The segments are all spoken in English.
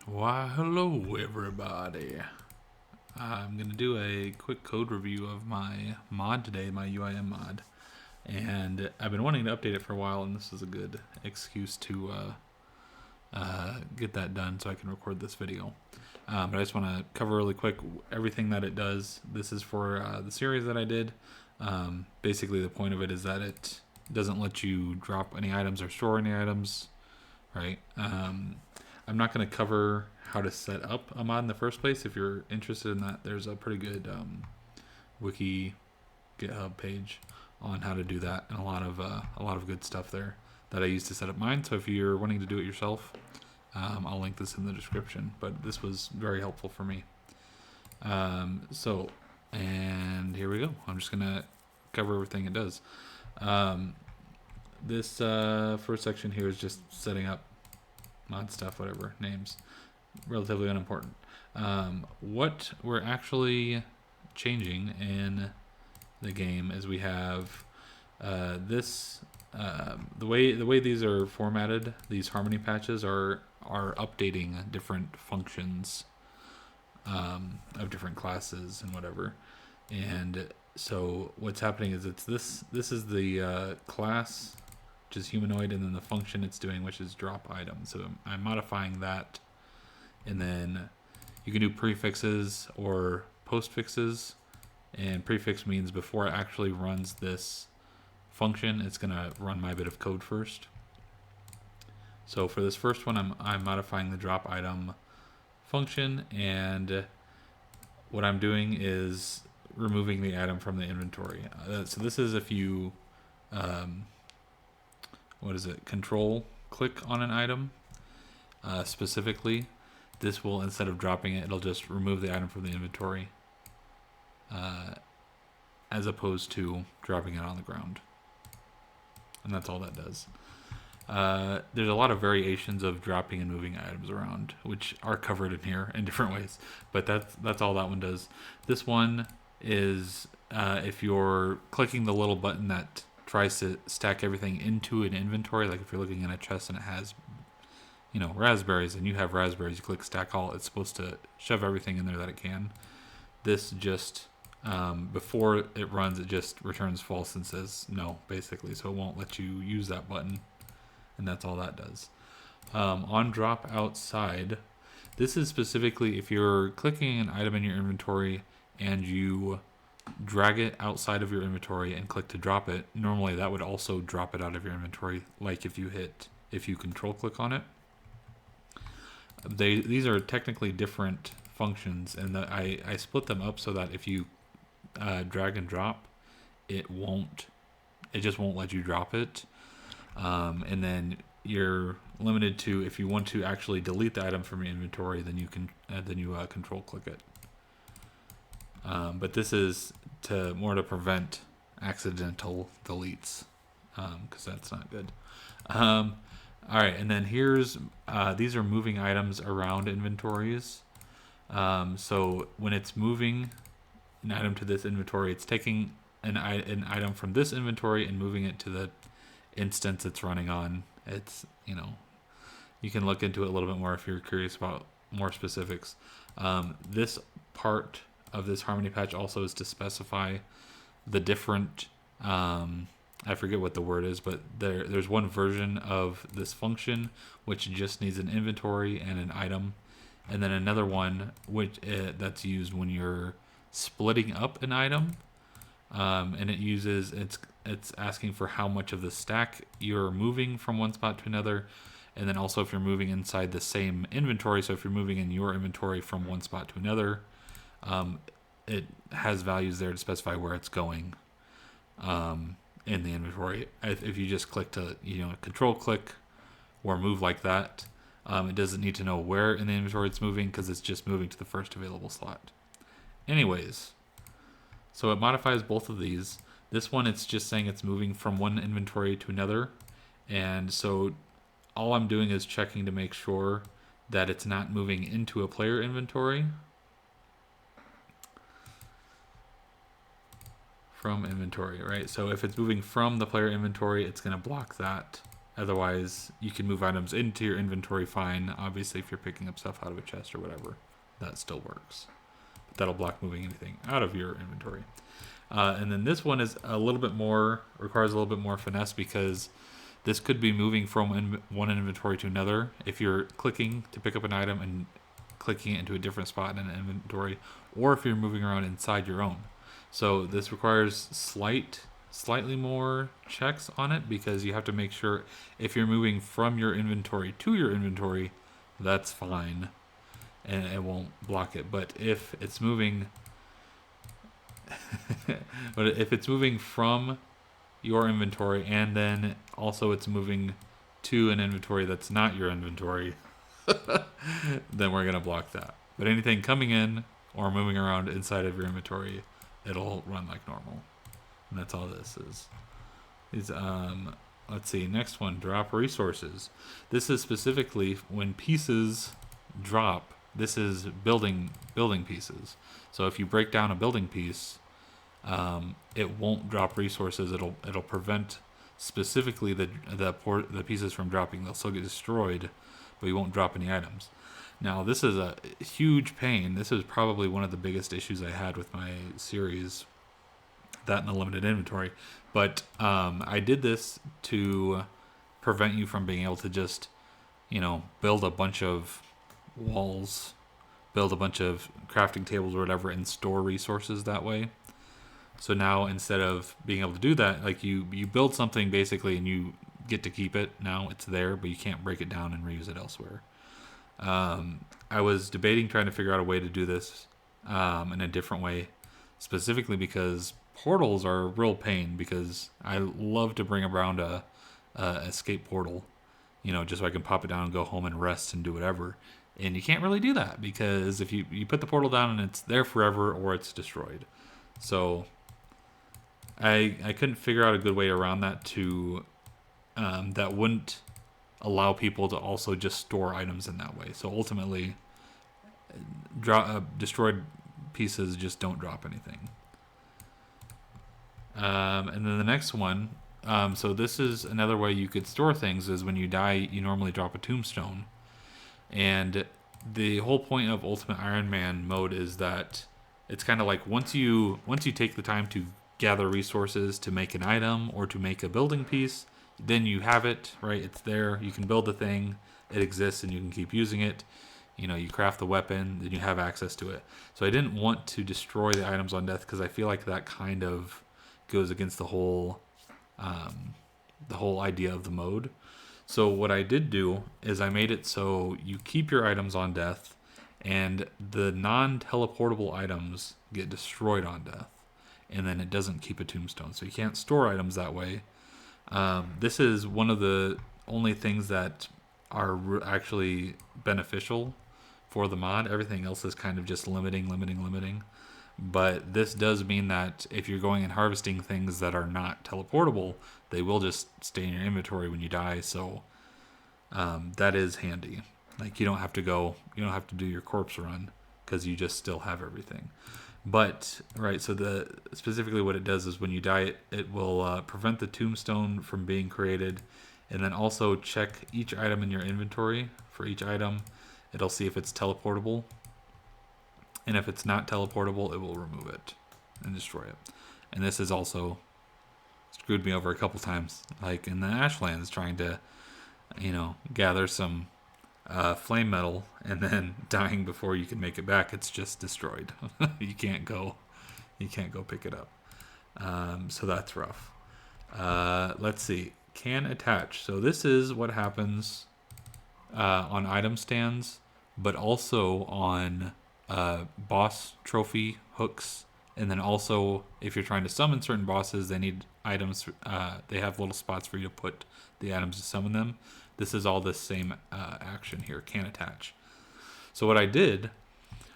Why, hello everybody. I'm going to do a quick code review of my mod today, my UIM mod. And I've been wanting to update it for a while, and this is a good excuse to get that done so I can record this video. But I just want to cover really quick everything that it does. This is for the series that I did. Basically, the point of it is that it doesn't let you drop any items or store any items, right? I'm not going to cover how to set up a mod in the first place. If you're interested in that, there's a pretty good wiki GitHub page on how to do that, and a lot of good stuff there that I used to set up mine. So if you're wanting to do it yourself, I'll link this in the description. But this was very helpful for me. And here we go. I'm just gonna cover everything it does. This first section here is just setting up mod stuff, whatever, names, relatively unimportant. What we're actually changing in the game is we have this. The way these are formatted, these harmony patches are updating different functions of different classes and whatever. And so what's happening is it's this. This is the class, which is humanoid, and then the function it's doing, which is drop item. So I'm modifying that, and then you can do prefixes or postfixes. And prefix means before it actually runs this function, it's gonna run my bit of code first. So for this first one, I'm modifying the drop item function, and what I'm doing is removing the item from the inventory. So this is if you control click on an item specifically, this will, instead of dropping it, it'll just remove the item from the inventory as opposed to dropping it on the ground. And that's all that does. There's a lot of variations of dropping and moving items around, which are covered in here in different ways, but that's all that one does. This one is if you're clicking the little button that tries to stack everything into an inventory, like if you're looking in a chest and it has, raspberries, and you have raspberries, you click stack all, it's supposed to shove everything in there that it can. This just before it runs, it just returns false and says no, basically, so it won't let you use that button, and that's all that does. On drop outside, this is specifically if you're clicking an item in your inventory and you drag it outside of your inventory and click to drop it. Normally that would also drop it out of your inventory, like if you control click on it. These are technically different functions, and I split them up so that if you drag and drop, it just won't let you drop it. And then you're limited to, if you want to actually delete the item from your inventory, then you can control click it. But this is more to prevent accidental deletes, because that's not good. All right, and then here's these are moving items around inventories. So when it's moving an item to this inventory, it's taking an item from this inventory and moving it to the instance it's running on. It's, you can look into it a little bit more if you're curious about more specifics. This part of this harmony patch also is to specify the different I forget what the word is, but there's one version of this function which just needs an inventory and an item, and then another one which that's used when you're splitting up an item, and it's asking for how much of the stack you're moving from one spot to another, and then also if you're moving inside the same inventory. So if you're moving in your inventory from one spot to another, it has values there to specify where it's going in the inventory. If you just click to control click or move like that, it doesn't need to know where in the inventory it's moving, because it's just moving to the first available slot. Anyways, so it modifies both of these. This one, it's just saying it's moving from one inventory to another, and so all I'm doing is checking to make sure that it's not moving into a player inventory. From inventory, right? So if it's moving from the player inventory, it's going to block that Otherwise, you can move items into your inventory fine. Obviously, if you're picking up stuff out of a chest or whatever, that still works. But that'll block moving anything out of your inventory. And then this one is a little bit more, requires a little bit more finesse because this could be moving from one inventory to another. If you're clicking to pick up an item and clicking it into a different spot in an inventory, or if you're moving around inside your own. So this requires slightly more checks on it because you have to make sure if you're moving from your inventory to your inventory, that's fine and it won't block it. But if it's moving from your inventory and then also it's moving to an inventory that's not your inventory, then we're going to block that. But anything coming in or moving around inside of your inventory, it'll run like normal. And that's all this is. Let's see, next one, drop resources. This is specifically when pieces drop. This is building pieces. So if you break down a building piece, it won't drop resources. It'll prevent specifically the pieces from dropping. They'll still get destroyed, but you won't drop any items. Now this is a huge pain. This is probably one of the biggest issues I had with my series, that and the limited inventory. But I did this to prevent you from being able to just, build a bunch of walls, build a bunch of crafting tables or whatever, and store resources that way. So now instead of being able to do that, like you build something basically and you get to keep it. Now it's there, but you can't break it down and reuse it elsewhere. I was debating trying to figure out a way to do this in a different way, specifically because portals are a real pain, because I love to bring around a escape portal, just so I can pop it down and go home and rest and do whatever. And you can't really do that because if you put the portal down and it's there forever or it's destroyed. So I couldn't figure out a good way around that to that wouldn't allow people to also just store items in that way. So ultimately, destroyed pieces just don't drop anything. And then the next one, so this is another way you could store things, is when you die, you normally drop a tombstone. And the whole point of Ultimate Iron Man mode is that it's kind of like once you take the time to gather resources to make an item or to make a building piece, then you have it, right? It's there. You can build the thing. It exists and you can keep using it. You craft the weapon, then you have access to it. So I didn't want to destroy the items on death because I feel like that kind of goes against the whole idea of the mode. So what I did do is I made it so you keep your items on death and the non-teleportable items get destroyed on death. And then it doesn't keep a tombstone. So you can't store items that way. This is one of the only things that are actually beneficial for the mod. Everything else is kind of just limiting. But this does mean that if you're going and harvesting things that are not teleportable, they will just stay in your inventory when you die. So that is handy. Like you don't have to do your corpse run because you just still have everything. But right, so specifically what it does is when you die, it will prevent the tombstone from being created, and then also check each item in your inventory. For each item, it'll see if it's teleportable, and if it's not teleportable, it will remove it and destroy it. And this has also screwed me over a couple times, like in the Ashlands, trying to, gather some flame metal and then dying before you can make it back. It's just destroyed. You can't go pick it up. So that's rough. Let's see. Can attach. So this is what happens on item stands, but also on boss trophy hooks. And then also if you're trying to summon certain bosses, they need items. They have little spots for you to put the items to summon them. This is all the same action here, can attach. So what I did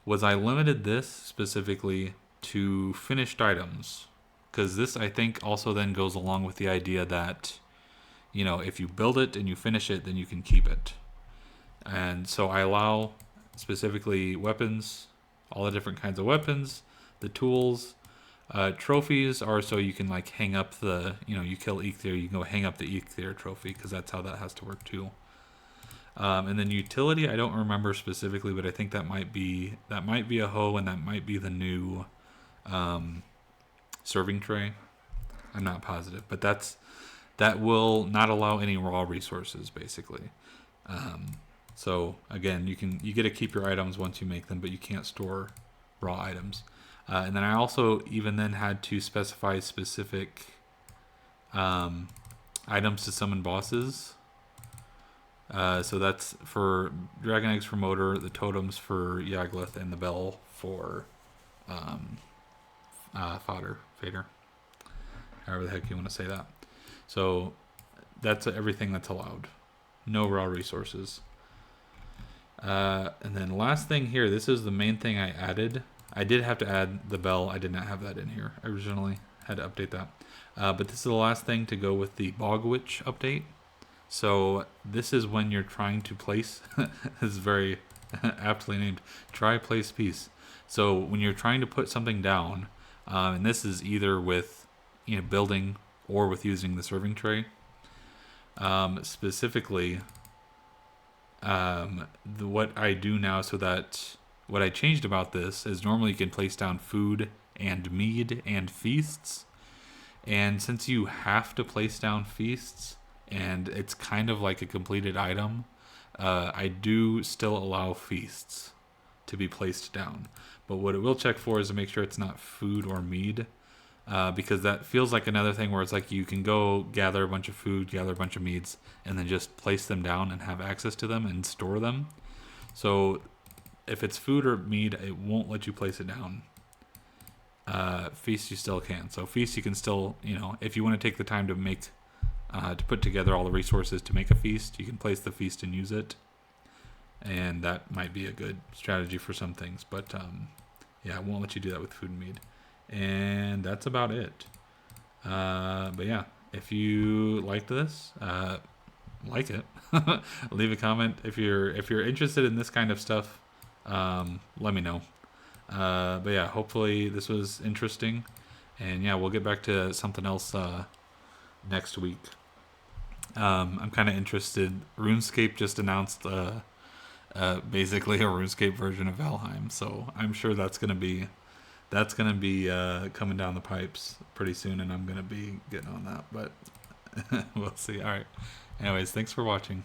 was I limited this specifically to finished items, because this I think also then goes along with the idea that, if you build it and you finish it, then you can keep it. And so I allow specifically weapons, all the different kinds of weapons, the tools, Trophies are so you can like hang up the, you kill Eikthyr, you can go hang up the Eikthyr trophy because that's how that has to work too. And then utility, I don't remember specifically, but I think that might be a hoe, and that might be the new serving tray. I'm not positive, but that will not allow any raw resources basically. So again, you get to keep your items once you make them, but you can't store raw items. And then I also even then had to specify specific items to summon bosses. So that's for Dragon Eggs for Motor, the totems for Yagluth, and the bell for Fader. However the heck you want to say that. So that's everything that's allowed. No raw resources. And then last thing here, this is the main thing I added. I did have to add the bell. I did not have that in here originally. Had to update that. But this is the last thing to go with the Bog Witch update. So this is when you're trying to place, this is very aptly named, try place piece. So when you're trying to put something down, and this is either with building or with using the serving tray, specifically what I do now, so that what I changed about this is normally you can place down food and mead and feasts, and since you have to place down feasts and it's kind of like a completed item, I do still allow feasts to be placed down, but what it will check for is to make sure it's not food or mead, because that feels like another thing where it's like you can go gather a bunch of food, gather a bunch of meats, and then just place them down and have access to them and store them. So if it's food or meat, it won't let you place it down. Feast you still can. So feast you can still, if you want to take the time to make, to put together all the resources to make a feast, you can place the feast and use it. And that might be a good strategy for some things. But yeah, it won't let you do that with food and meat. And that's about it. But yeah, if you liked this, like it. Leave a comment if you're interested in this kind of stuff. Let me know. But yeah, hopefully this was interesting, and yeah, we'll get back to something else next week. I'm kind of interested. RuneScape just announced basically a RuneScape version of Valheim, so I'm sure that's gonna be coming down the pipes pretty soon, and I'm gonna be getting on that. But we'll see. All right. Anyways, thanks for watching.